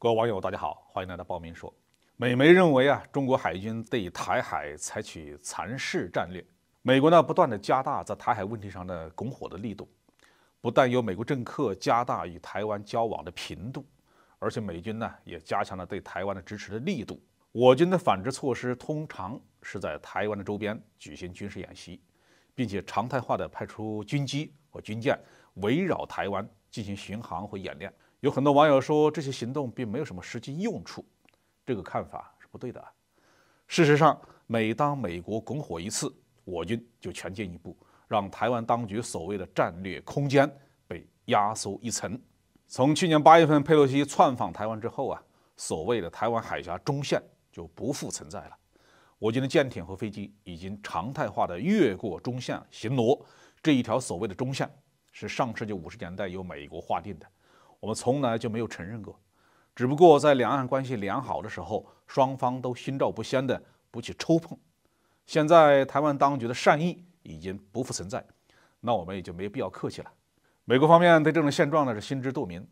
各位网友，大家好，欢迎来到报民说。美媒认为中国海军对台海采取蚕食战略。美国呢，不断的加大在台海问题上的拱火的力度，不但由美国政客加大与台湾交往的频度，而且美军呢也加强了对台湾的支持的力度。我军的反制措施通常是在台湾的周边举行军事演习，并且常态化的派出军机或军舰围绕台湾进行巡航或演练。有很多网友说这些行动并没有什么实际用处，这个看法是不对的。事实上，每当美国拱火一次，我军就全进一步，让台湾当局所谓的战略空间被压缩一层。从去年8月份佩洛西窜访台湾之后所谓的台湾海峡中线就不复存在了。我军的舰艇和飞机已经常态化的越过中线巡逻，这一条所谓的中线是上世纪50年代由美国划定的，我们从来就没有承认过。只不过在两岸关系良好的时候，双方都心照不宣的不去抽碰。现在台湾当局的善意已经不复存在，那我们也就没必要客气了。美国方面对这种现状呢是心知肚明。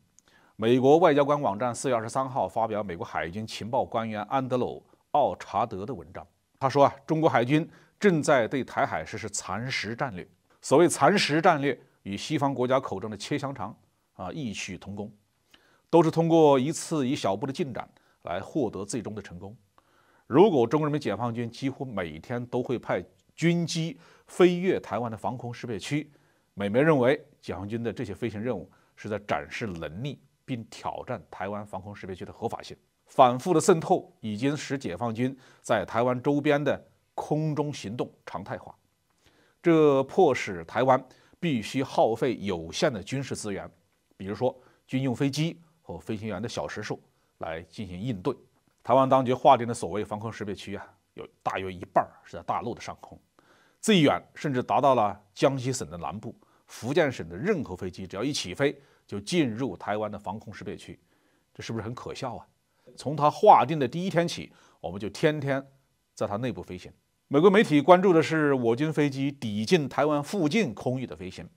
美国外交官网站4月23号发表美国海军情报官员安德鲁·奥查德的文章，他说中国海军正在对台海实施蚕食战略。所谓蚕食战略与西方国家口中的切香肠异曲同工，都是通过一次一小步的进展来获得最终的成功。如果中国人民解放军几乎每天都会派军机飞越台湾的防空识别区，美媒认为解放军的这些飞行任务是在展示能力，并挑战台湾防空识别区的合法性。反复的渗透已经使解放军在台湾周边的空中行动常态化，这迫使台湾必须耗费有限的军事资源，比如说军用飞机和飞行员的小时数来进行应对。台湾当局划定的所谓防空识别区有大约一半是在大陆的上空，最远甚至达到了江西省的南部。福建省的任何飞机只要一起飞，就进入台湾的防空识别区，这是不是很可笑？从它划定的第一天起，我们就天天在它内部飞行。美国媒体关注的是我军飞机抵近台湾附近空域的飞行，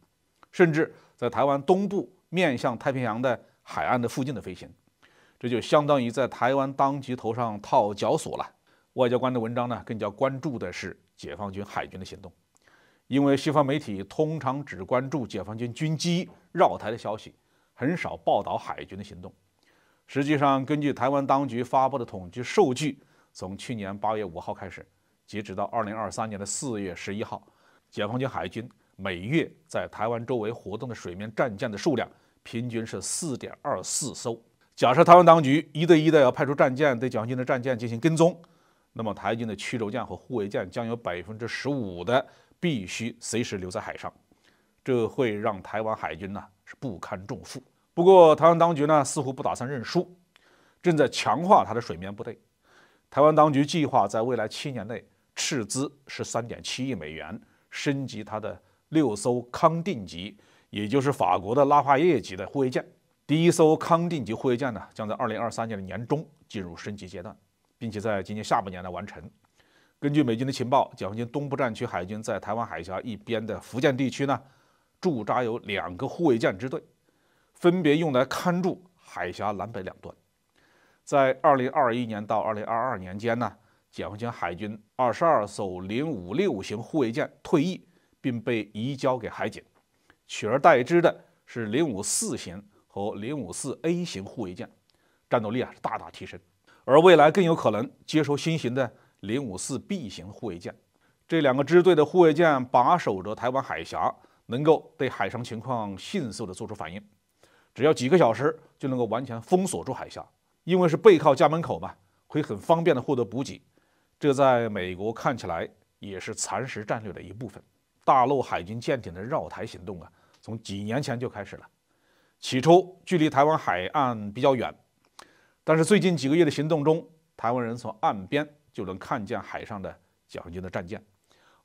甚至在台湾东部面向太平洋的海岸的附近的飞行，这就相当于在台湾当局头上套绞索了。外交官的文章呢，更加关注的是解放军海军的行动，因为西方媒体通常只关注解放军军机绕台的消息，很少报道海军的行动。实际上，根据台湾当局发布的统计数据，从去年8月5号开始，截止到2023年的4月11号，解放军海军每月在台湾周围活动的水面战舰的数量平均是4.24艘。假设台湾当局一对一的要派出战舰对解放军的战舰进行跟踪，那么台军的驱逐舰和护卫舰将有15%的必须随时留在海上，这会让台湾海军是不堪重负。不过台湾当局似乎不打算认输，正在强化它的水面部队。台湾当局计划在未来7年内斥资13.7亿美元，升级它的6艘康定级，也就是法国的拉法叶级的护卫舰。第一艘康定级护卫舰将在2023年的年中进入升级阶段，并且在今年下半年完成。根据美军的情报，解放军东部战区海军在台湾海峡一边的福建地区驻扎有2个护卫舰支队，分别用来看住海峡南北两端。在2021年到2022年间解放军海军22艘056型护卫舰退役，并被移交给海警，取而代之的是054型和054A 型护卫舰，战斗力是大大提升。而未来更有可能接收新型的054B 型护卫舰。这2个支队的护卫舰把守着台湾海峡，能够对海上情况迅速地做出反应，只要几个小时就能够完全封锁住海峡。因为是背靠家门口会很方便地获得补给，这在美国看起来也是蚕食战略的一部分。大陆海军舰艇的绕台行动从几年前就开始了。起初距离台湾海岸比较远，但是最近几个月的行动中，台湾人从岸边就能看见海上的解放军的战舰，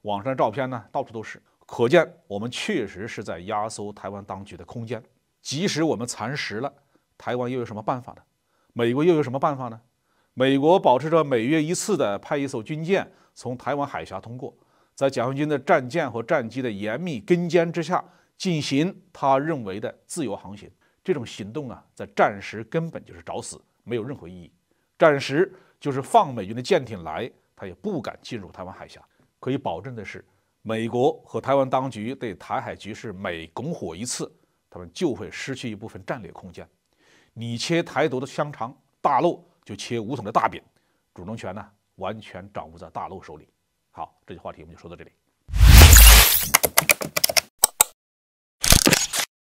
网上的照片到处都是，可见我们确实是在压缩台湾当局的空间。即使我们蚕食了，台湾又有什么办法呢？美国又有什么办法呢？美国保持着每月1次的派一艘军舰从台湾海峡通过，在解放军的战舰和战机的严密跟监之下，进行他认为的自由航行。这种行动在战时根本就是找死，没有任何意义。暂时就是放美军的舰艇来，他也不敢进入台湾海峡。可以保证的是，美国和台湾当局对台海局势每拱火一次，他们就会失去一部分战略空间。你切台独的香肠，大陆就切武统的大饼，主动权呢完全掌握在大陆手里。好，这期话题我们就说到这里。